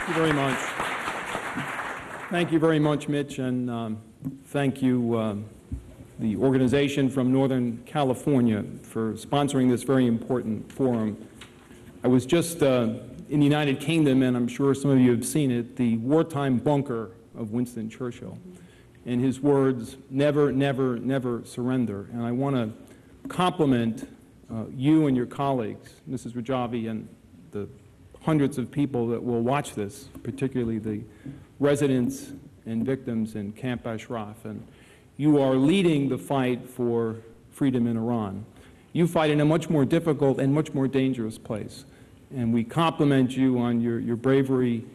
Thank you very much. Thank you very much, Mitch, and thank you, the organization from Northern California, for sponsoring this very important forum. I was just in the United Kingdom, and I'm sure some of you have seen it, the wartime bunker of Winston Churchill. And his words, never, never, never surrender. And I want to compliment you and your colleagues, Mrs. Rajavi, and the hundreds of people that will watch this, particularly the residents and victims in Camp Ashraf. And you are leading the fight for freedom in Iran. You fight in a much more difficult and much more dangerous place. And we compliment you on your bravery.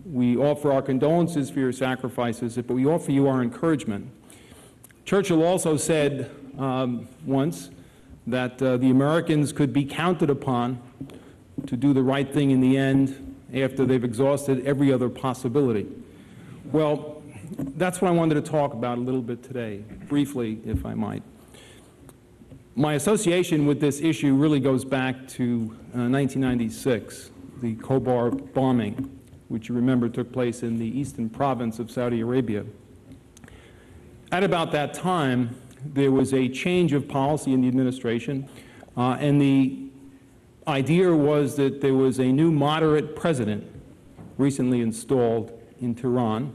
We offer our condolences for your sacrifices, but we offer you our encouragement. Churchill also said once that the Americans could be counted upon to do the right thing in the end after they've exhausted every other possibility. Well, that's what I wanted to talk about a little bit today, briefly, if I might. My association with this issue really goes back to 1996, the Khobar bombing, which you remember took place in the eastern province of Saudi Arabia. At about that time, there was a change of policy in the administration, and the idea was that there was a new moderate president recently installed in Tehran,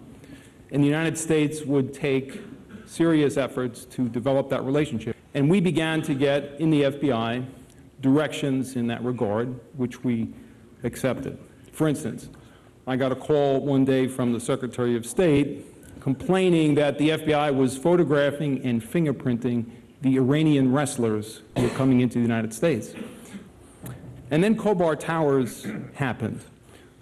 and the United States would take serious efforts to develop that relationship. And we began to get, in the FBI, directions in that regard, which we accepted. For instance, I got a call one day from the Secretary of State complaining that the FBI was photographing and fingerprinting the Iranian wrestlers who were coming into the United States. And then Khobar Towers happened.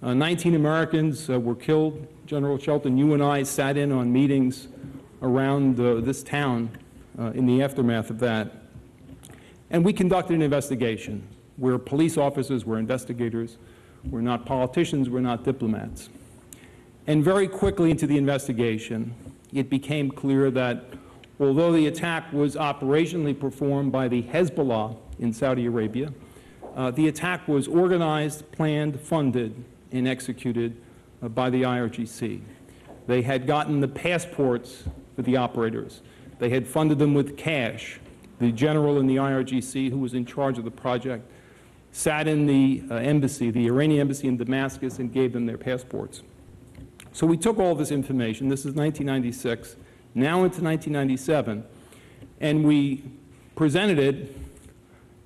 19 Americans were killed. General Shelton, you and I sat in on meetings around this town in the aftermath of that. And we conducted an investigation where police officers were investigators. We're not politicians, we're not diplomats. And very quickly into the investigation, it became clear that although the attack was operationally performed by the Hezbollah in Saudi Arabia, the attack was organized, planned, funded, and executed by the IRGC. They had gotten the passports for the operators. They had funded them with cash. The general in the IRGC, who was in charge of the project, sat in the embassy, the Iranian embassy in Damascus, and gave them their passports. So we took all this information, this is 1996, now into 1997, and we presented it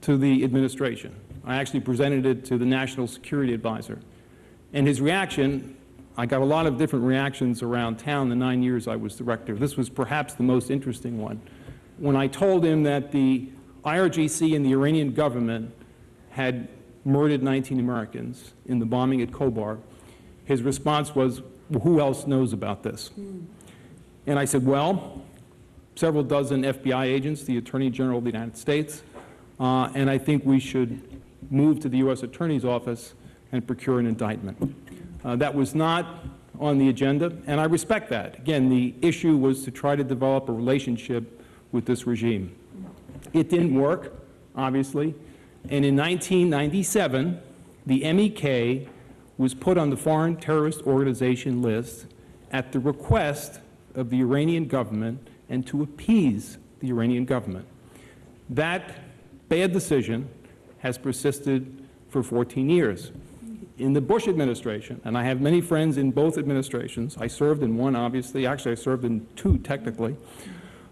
to the administration. I actually presented it to the National Security Advisor. And his reaction, I got a lot of different reactions around town the 9 years I was director. This was perhaps the most interesting one. When I told him that the IRGC and the Iranian government had murdered 19 Americans in the bombing at Khobar, his response was, well, who else knows about this? And I said, well, several dozen FBI agents, the Attorney General of the United States, and I think we should move to the U.S. Attorney's Office and procure an indictment. That was not on the agenda, and I respect that. Again, the issue was to try to develop a relationship with this regime. It didn't work, obviously, and in 1997, the MEK was put on the Foreign Terrorist Organization list at the request of the Iranian government and to appease the Iranian government. That bad decision has persisted for 14 years. In the Bush administration, and I have many friends in both administrations, I served in one, obviously, actually I served in two, technically,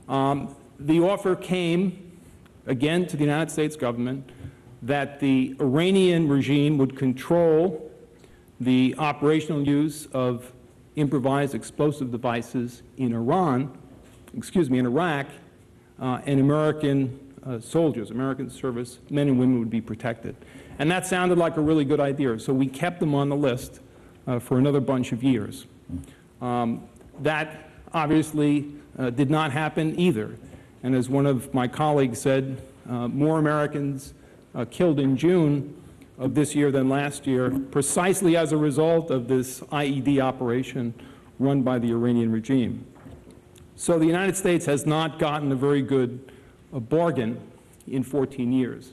the offer came, again, to the United States government that the Iranian regime would control the operational use of improvised explosive devices in Iraq, and American soldiers, American service men and women would be protected. And that sounded like a really good idea, so we kept them on the list for another bunch of years. That obviously did not happen either. And as one of my colleagues said, more Americans killed in June of this year than last year, precisely as a result of this IED operation run by the Iranian regime. So the United States has not gotten a very good bargain in 14 years.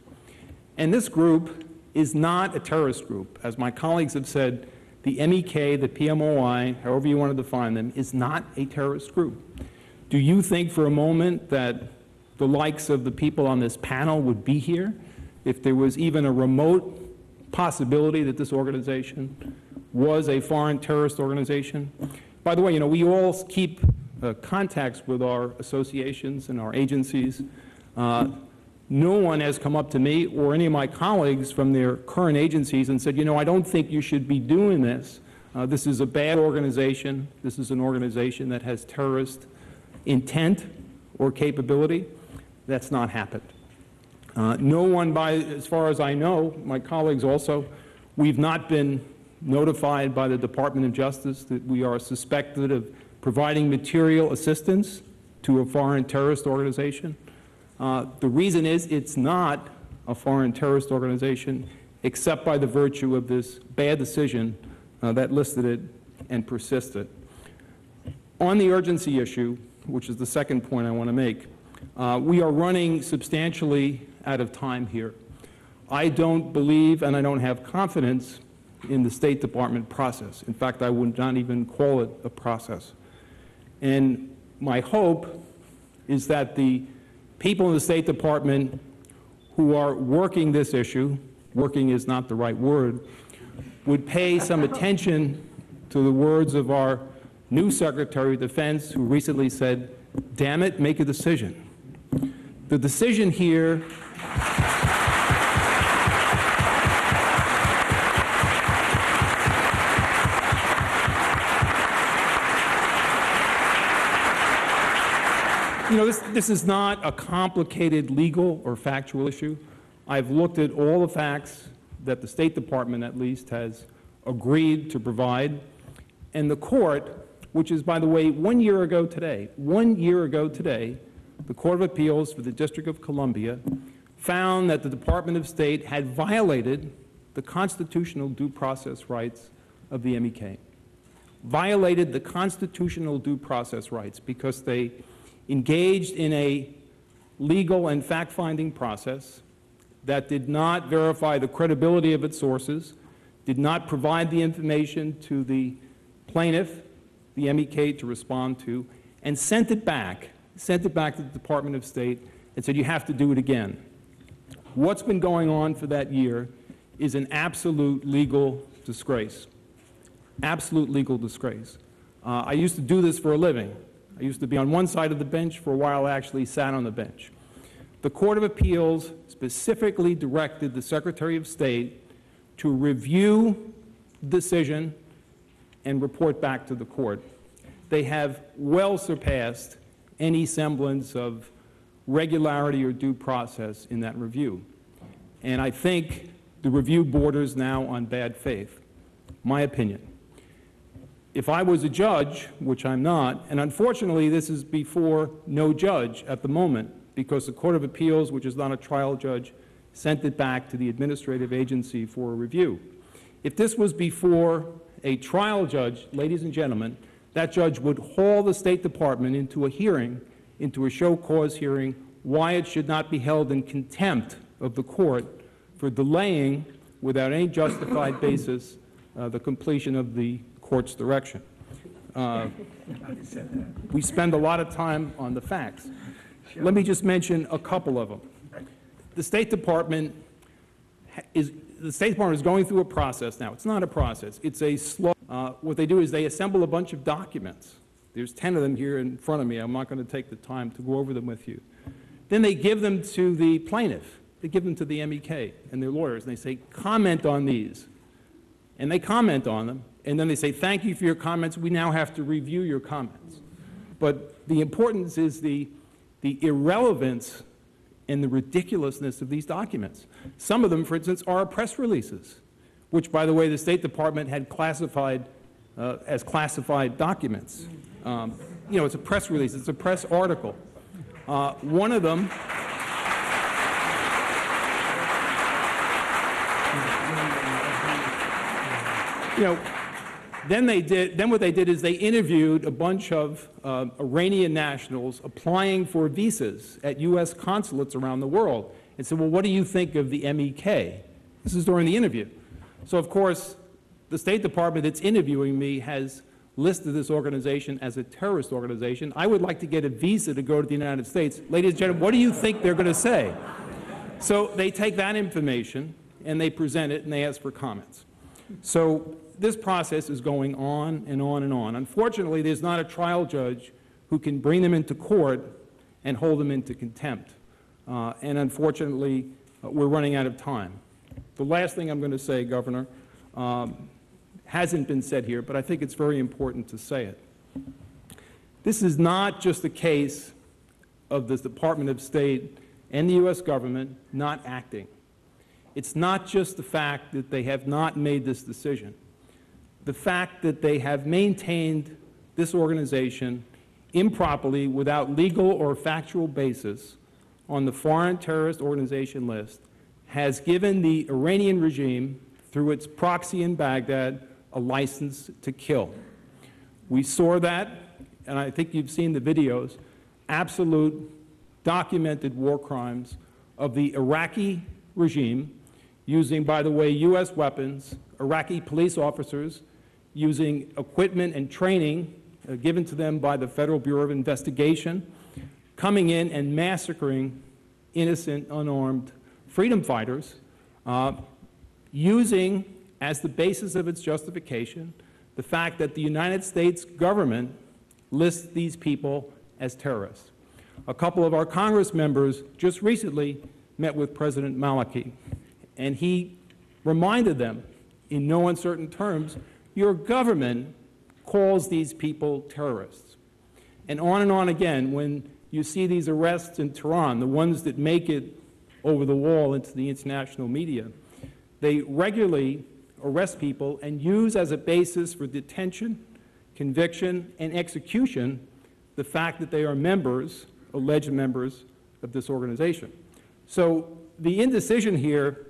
And this group is not a terrorist group. As my colleagues have said, the MEK, the PMOI, however you want to define them, is not a terrorist group. Do you think for a moment that the likes of the people on this panel would be here if there was even a remote possibility that this organization was a foreign terrorist organization? By the way, you know, we all keep contacts with our associations and our agencies. No one has come up to me or any of my colleagues from their current agencies and said, you know, I don't think you should be doing this. This is a bad organization. This is an organization that has terrorist intent or capability. That's not happened. No one, as far as I know, my colleagues also, we've not been notified by the Department of Justice that we are suspected of providing material assistance to a foreign terrorist organization. The reason is it's not a foreign terrorist organization except by the virtue of this bad decision that listed it and persisted. On the urgency issue, which is the second point I want to make, we are running substantially out of time here. I don't believe and I don't have confidence in the State Department process. In fact, I would not even call it a process. And my hope is that the people in the State Department who are working this issue, working is not the right word, would pay some attention to the words of our new Secretary of Defense, who recently said, damn it, make a decision. The decision here you know, this is not a complicated legal or factual issue. I've looked at all the facts that the State Department, at least, has agreed to provide. And the court, which is, by the way, 1 year ago today, the Court of Appeals for the District of Columbia found that the Department of State had violated the constitutional due process rights of the MEK. Violated the constitutional due process rights because they engaged in a legal and fact-finding process that did not verify the credibility of its sources, did not provide the information to the plaintiff, the MEK, to respond to, and sent it back to the Department of State and said, you have to do it again. What's been going on for that year is an absolute legal disgrace. Absolute legal disgrace. I used to do this for a living. I used to be on one side of the bench. For a while, I actually sat on the bench. The Court of Appeals specifically directed the Secretary of State to review the decision and report back to the court. They have well surpassed any semblance of regularity or due process in that review. And I think the review borders now on bad faith, my opinion. If I was a judge, which I'm not, and unfortunately this is before no judge at the moment, because the Court of Appeals, which is not a trial judge, sent it back to the administrative agency for a review. If this was before a trial judge, ladies and gentlemen, that judge would haul the State Department into a hearing, into a show cause hearing, why it should not be held in contempt of the court for delaying, without any justified basis, the completion of the court's direction. We spend a lot of time on the facts. Let me just mention a couple of them. The State Department is going through a process now. It's not a process. It's a slow. What they do is they assemble a bunch of documents. There's 10 of them here in front of me. I'm not going to take the time to go over them with you. Then they give them to the plaintiff. They give them to the MEK and their lawyers, and they say, comment on these. And they comment on them, and then they say, thank you for your comments. We now have to review your comments. But the importance is the irrelevance and the ridiculousness of these documents. Some of them, for instance, are press releases, which, by the way, the State Department had classified as classified documents. You know, it's a press release. It's a press article. One of them... You know, then what they did is they interviewed a bunch of Iranian nationals applying for visas at U.S. consulates around the world and said, well, what do you think of the MEK? This is during the interview. So, of course, the State Department that's interviewing me has listed this organization as a terrorist organization. I would like to get a visa to go to the United States. Ladies and gentlemen, what do you think they're going to say? So they take that information and they present it and they ask for comments. So this process is going on and on and on. Unfortunately, there's not a trial judge who can bring them into court and hold them into contempt. And unfortunately, we're running out of time. The last thing I'm going to say, Governor, hasn't been said here, but I think it's very important to say it. This is not just a case of the Department of State and the U.S. government not acting. It's not just the fact that they have not made this decision. The fact that they have maintained this organization improperly without legal or factual basis on the foreign terrorist organization list has given the Iranian regime, through its proxy in Baghdad, a license to kill. We saw that, and I think you've seen the videos, absolute documented war crimes of the Iraqi regime using, by the way, U.S. weapons, Iraqi police officers using equipment and training given to them by the Federal Bureau of Investigation, coming in and massacring innocent, unarmed freedom fighters, using as the basis of its justification the fact that the United States government lists these people as terrorists. A couple of our Congress members just recently met with President Maliki, and he reminded them in no uncertain terms, your government calls these people terrorists. And on again, when you see these arrests in Tehran, the ones that make it over the wall into the international media, they regularly arrest people and use as a basis for detention, conviction, and execution the fact that they are members, alleged members, of this organization. So the indecision here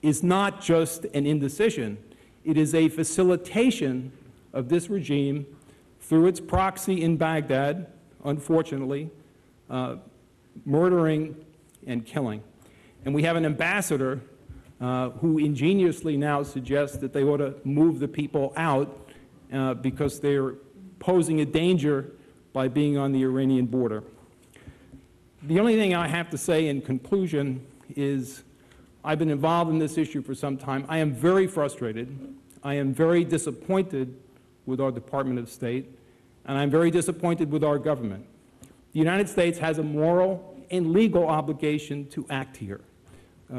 is not just an indecision, it is a facilitation of this regime through its proxy in Baghdad, unfortunately, murdering and killing. And we have an ambassador who ingeniously now suggests that they ought to move the people out because they're posing a danger by being on the Iranian border. The only thing I have to say in conclusion is I've been involved in this issue for some time. I am very frustrated. I am very disappointed with our Department of State, and I'm very disappointed with our government. The United States has a moral and legal obligation to act here.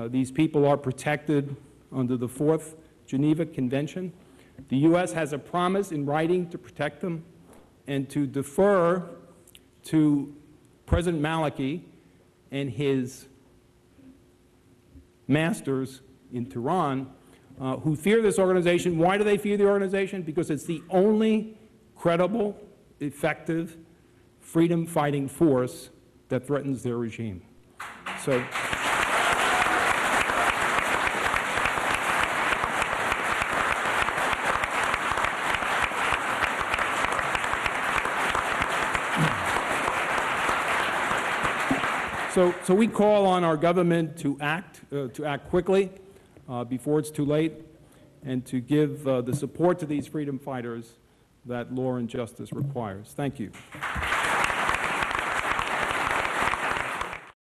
These people are protected under the 4th Geneva Convention. The U.S. has a promise in writing to protect them and to defer to President Maliki and his masters in Tehran who fear this organization. Why do they fear the organization? Because it's the only credible, effective, freedom-fighting force that threatens their regime. So. So we call on our government to act quickly before it's too late, and to give the support to these freedom fighters that law and justice requires. Thank you.